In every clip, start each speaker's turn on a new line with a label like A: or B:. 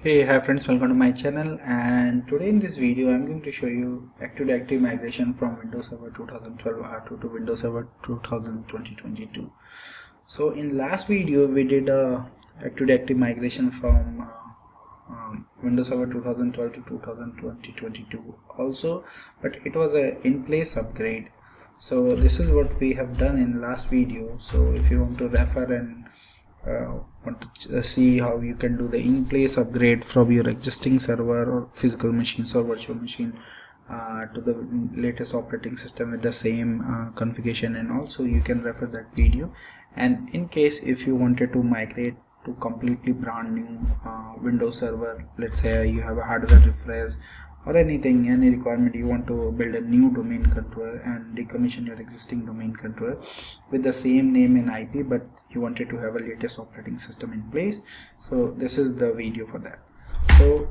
A: Hi friends, welcome to my channel, and today in this video I'm going to show you active migration from Windows Server 2012 R2 to Windows Server 2022. So in last video we did a active migration from Windows Server 2012 to 2022 also, but it was a in-place upgrade. So this is what we have done in last video. So if you want to refer and want to see how you can do the in-place upgrade from your existing server or physical machines or virtual machine to the latest operating system with the same configuration, and also you can refer that video. And in case if you wanted to migrate to completely brand new Windows server, let's say you have a hardware refresh or any requirement, you want to build a new domain controller and decommission your existing domain controller with the same name and IP, but you wanted to have a latest operating system in place, so this is the video for that. So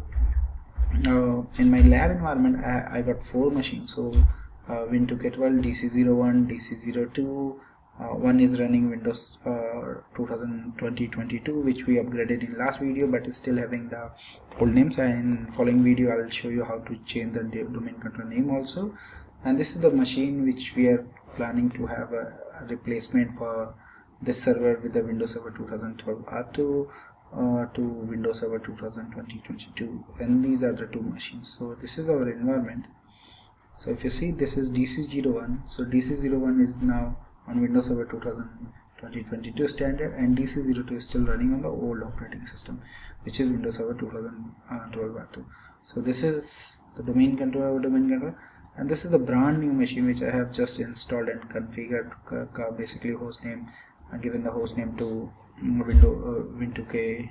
A: in my lab environment I got 4 machines. So Win2K12, DC01, DC02, one is running Windows 2022, which we upgraded in last video, but is still having the old names. And in following video I will show you how to change the domain controller name also. And this is the machine which we are planning to have a replacement for this server with the Windows Server 2012 R2 to Windows Server 2022, and these are the 2 machines. So this is our environment. So if you see, this is DC01. So DC01 is now on Windows Server 2022 standard, and DC02 is still running on the old operating system, which is Windows Server 2012 R2. So this is the domain controller, and this is the brand new machine which I have just installed and configured, basically hostname, given the hostname to Win2K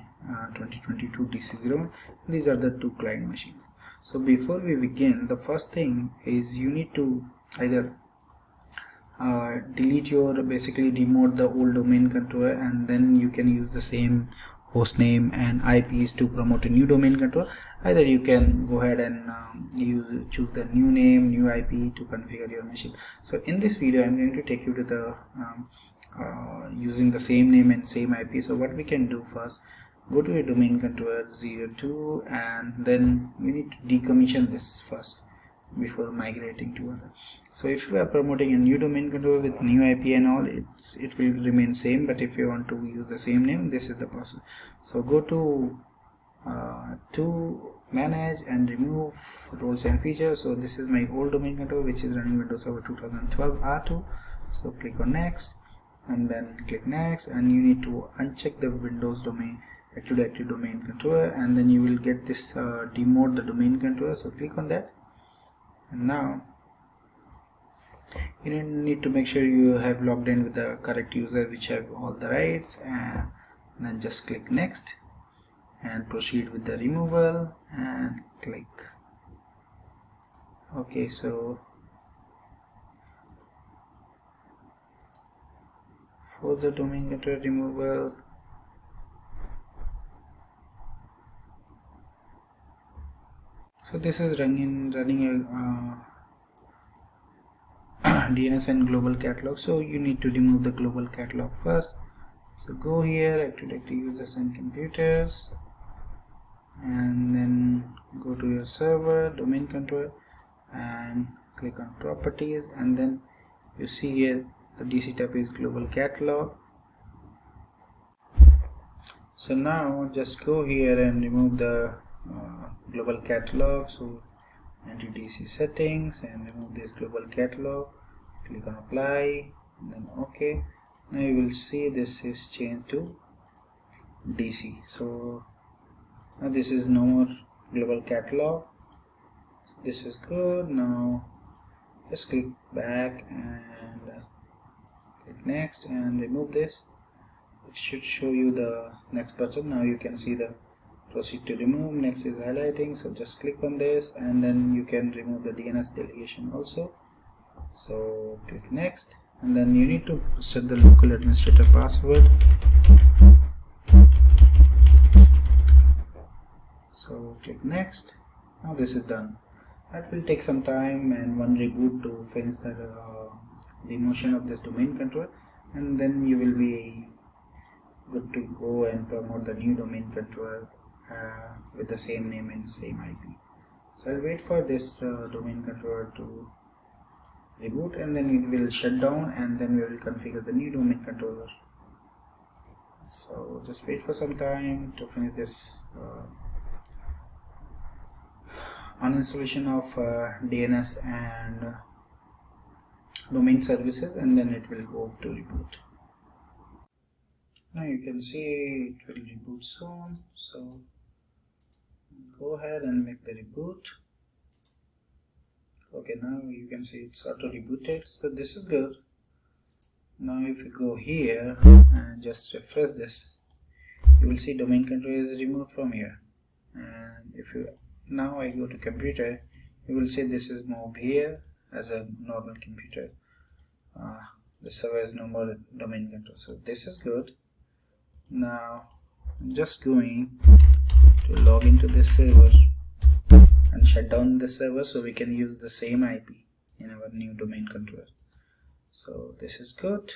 A: 2022 DC01. These are the 2 client machines. So before we begin, the first thing is you need to either delete your, basically demote the old domain controller, and then you can use the same hostname and IPs to promote a new domain controller. Either you can go ahead and choose the new name, new IP to configure your machine. So in this video I'm going to take you to the using the same name and same IP. So what we can do first, go to a domain controller 02, and then we need to decommission this first before migrating to other. So if you are promoting a new domain controller with new IP and all, it will remain same, but if you want to use the same name, this is the process. So go to manage and remove roles and features. So this is my old domain controller which is running Windows Server 2012 R2. So click on next, and then click next, and you need to uncheck the Windows domain active domain controller, and then you will get this demote the domain controller. So click on that, and now you need to make sure you have logged in with the correct user which have all the rights, and then just click next and proceed with the removal and click OK. So for the domain controller removal, so this is running a DNS and global catalog. So you need to remove the global catalog first. So go here, active users and computers, and then go to your server domain controller and click on properties, and then you see here the DC tab is global catalog. So now just go here and remove the global catalog. So enter DC settings and remove this global catalog, click on apply, and then OK. Now you will see this is changed to DC. So now this is no more global catalog. This is good. Now just click back and click next and remove this. It should show you the next button. Now you can see the proceed to remove. Next is highlighting, so just click on this, and then you can remove the DNS delegation also. So click next, and then you need to set the local administrator password. So click next. Now this is done. That will take some time and one reboot to finish the demotion of this domain controller, and then you will be good to go and promote the new domain controller with the same name and same IP. So I'll wait for this domain controller to reboot, and then it will shut down, and then we will configure the new domain controller. So just wait for some time to finish this uninstallation of DNS and domain services, and then it will go to reboot. Now you can see it will reboot soon, so go ahead and make the reboot. Okay, now you can see it's auto rebooted, so this is good. Now if you go here and just refresh this, you will see domain controller is removed from here. And if you now I go to computer, you will see this is moved here as a normal computer. The server has no more domain control, so this is good. Now I'm just going to log into this server and shut down the server so we can use the same IP in our new domain controller. So this is good.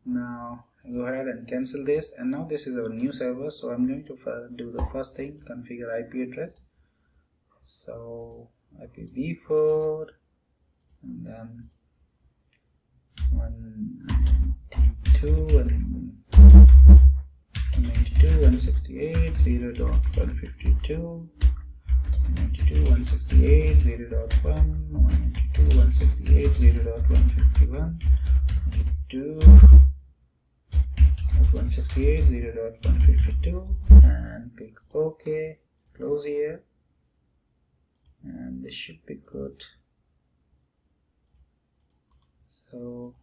A: Now go ahead and cancel this, and now this is our new server. So I'm going to do the first thing, configure IP address. So IPv4 and then 192.168.0.152, 192.168.0.1, 192.168.0.151, 168.0.152, and click OK, close here, and this should be good. So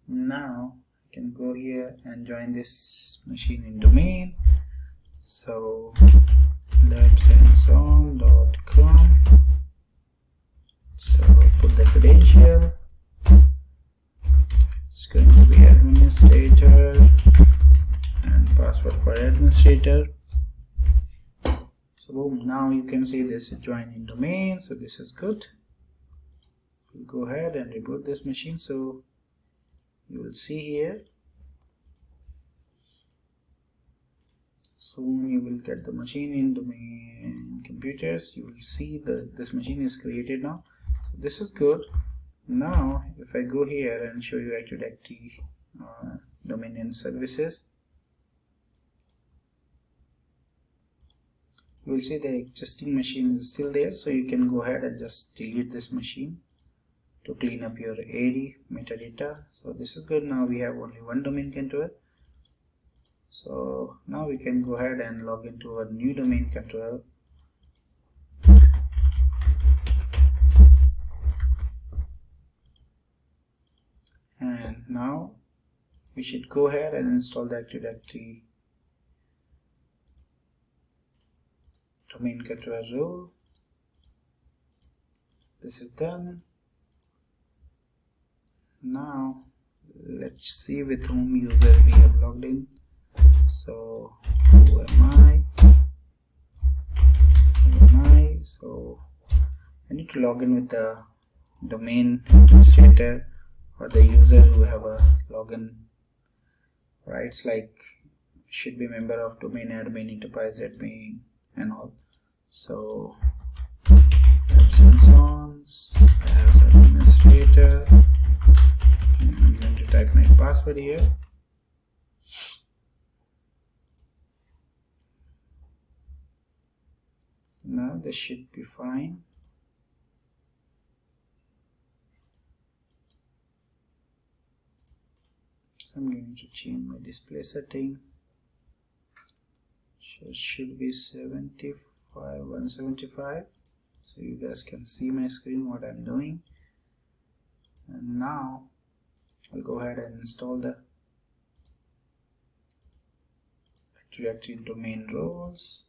A: now I can go here and join this machine in domain. So labsandson.com. So put the credential. It's going to be administrator and password for administrator. So boom, now you can see this is joined in domain, so this is good. We'll go ahead and reboot this machine. So you will see here, soon you will get the machine in domain computers. You will see that this machine is created now. So this is good. Now if I go here and show you Active Directory domain and services, you will see the existing machine is still there, so you can go ahead and just delete this machine to clean up your AD metadata. So this is good. Now we have only one domain controller. So now we can go ahead and log into our new domain controller. And now we should go ahead and install the Active Directory domain controller role. This is done. Now let's see with whom user we have logged in. So who am I? So I need to log in with the domain administrator or the user who have a login rights, like should be member of domain admin, enterprise admin and all. So absence as administrator. I'm going to type my password here. Now this should be fine. So I'm going to change my display setting. So it should be 175, so you guys can see my screen what I'm doing. And now I'll go ahead and install the Active Directory domain roles.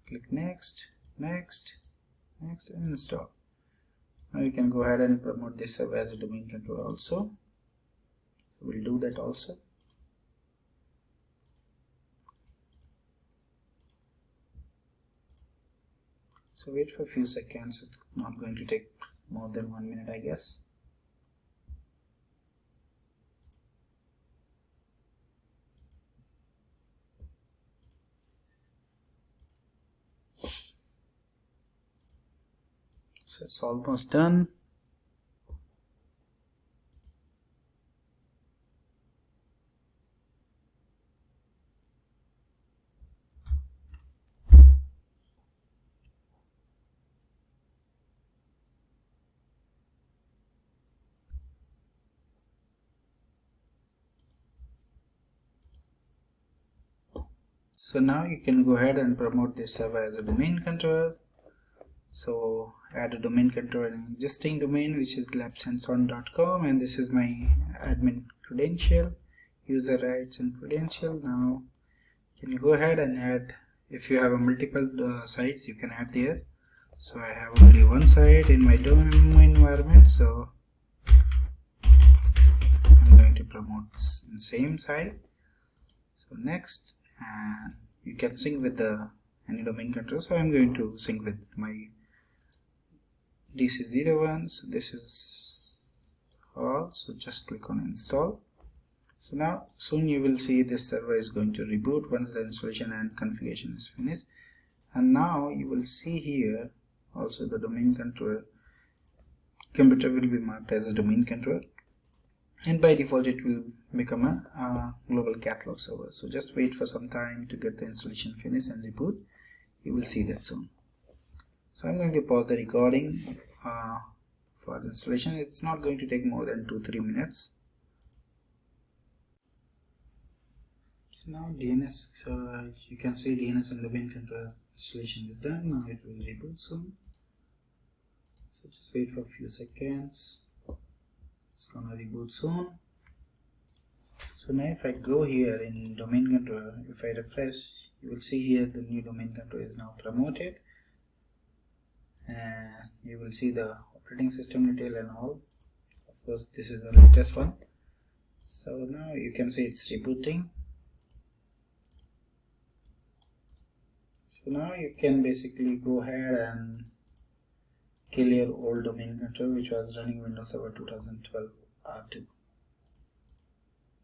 A: Click next, next, next, and install. Now you can go ahead and promote this server as a domain controller also. We'll do that also. So wait for a few seconds. It's not going to take more than 1 minute, I guess. So it's almost done. So now you can go ahead and promote this server as a domain controller. So add a domain controller in existing domain, which is labsandson.com, and this is my admin credential, user rights and credential. Now can you go ahead and add, if you have a multiple sites, you can add there. So I have only one site in my domain environment, so I'm going to promote the same site. So next, and you can sync with the any domain controller. So I'm going to sync with my DC01. So this is all. So just click on install. So now soon you will see this server is going to reboot once the installation and configuration is finished. And now you will see here also the domain controller computer will be marked as a domain controller, and by default it will become a global catalog server. So just wait for some time to get the installation finished and reboot. You will see that soon. So I'm going to pause the recording for the installation. It's not going to take more than 2-3 minutes. So now DNS, so you can see DNS and domain controller installation is done. Now it will reboot soon. So just wait for a few seconds. It's gonna reboot soon. So now if I go here in domain controller, if I refresh, you will see here the new domain controller is now promoted, and you will see the operating system detail and all. Of course this is the latest one. So now you can see it's rebooting. So now you can basically go ahead and kill your old domain controller which was running Windows Server 2012 R2.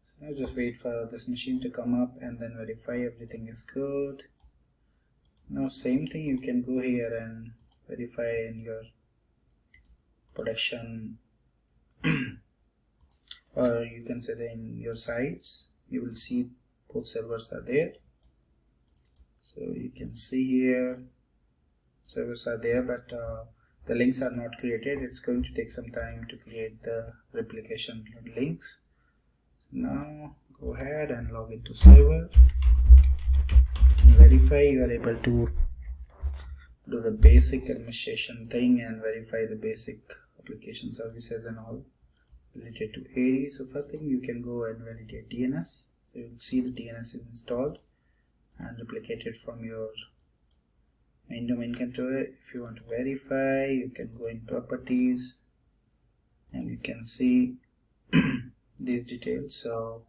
A: So now just wait for this machine to come up and then verify everything is good. Now same thing, you can go here and verify in your production or you can say that in your sites. You will see both servers are there. So you can see here servers are there, but the links are not created. It's going to take some time to create the replication links. So now go ahead and log into server and verify you are able to do the basic administration thing and verify the basic application services and all related to AD. So first thing, you can go and validate DNS. So you will see the DNS is installed and replicated from your main domain controller. If you want to verify, you can go in properties and you can see these details. So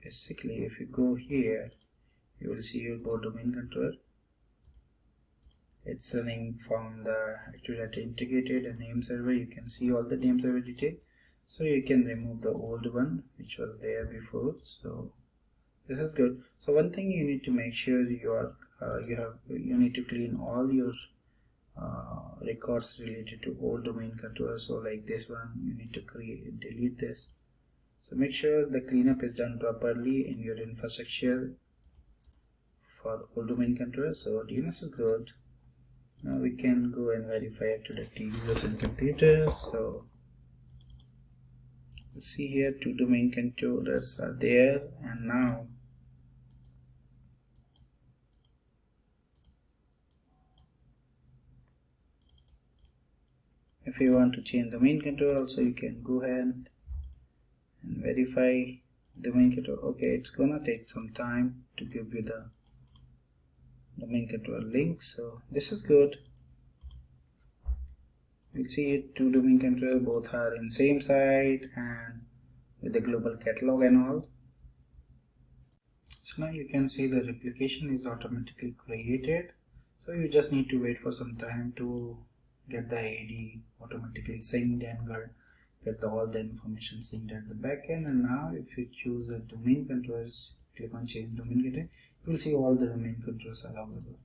A: basically if you go here, you will see your board domain controller. It's running from the Active Data Integrated and name server. You can see all the name server detail. So you can remove the old one which was there before. So this is good. So one thing you need to make sure you need to clean all your records related to old domain controller. So like this one, you need to delete this. So make sure the cleanup is done properly in your infrastructure for old domain controller. So DNS is good. Now we can go and verify active users and computers. So you see here 2 domain controllers are there, and now if you want to change domain controller also, you can go ahead and verify domain controller. Okay, it's gonna take some time to give you the domain controller link. So this is good. You see it, 2 domain controller, both are in same site and with the global catalog and all. So now you can see the replication is automatically created. So you just need to wait for some time to get the AD automatically synced and get all the information synced at the backend. And now if you choose a domain controllers, click on change domain controller, you will see all the domain controllers are available.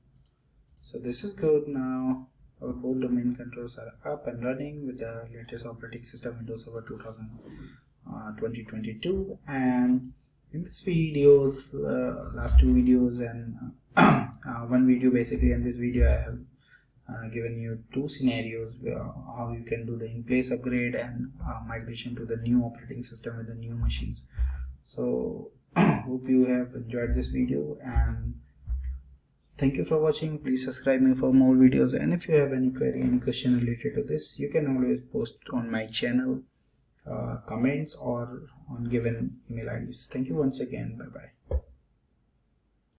A: So this is good. Now our both domain controls are up and running with the latest operating system Windows Server 2022. And in this videos, last two videos and one video basically, in this video I have given you two scenarios where how you can do the in-place upgrade and migration to the new operating system with the new machines. So hope you have enjoyed this video, and thank you for watching. Please subscribe me for more videos, and if you have any query, any question related to this, you can always post on my channel, comments, or on given email IDs. Thank you once again. Bye bye.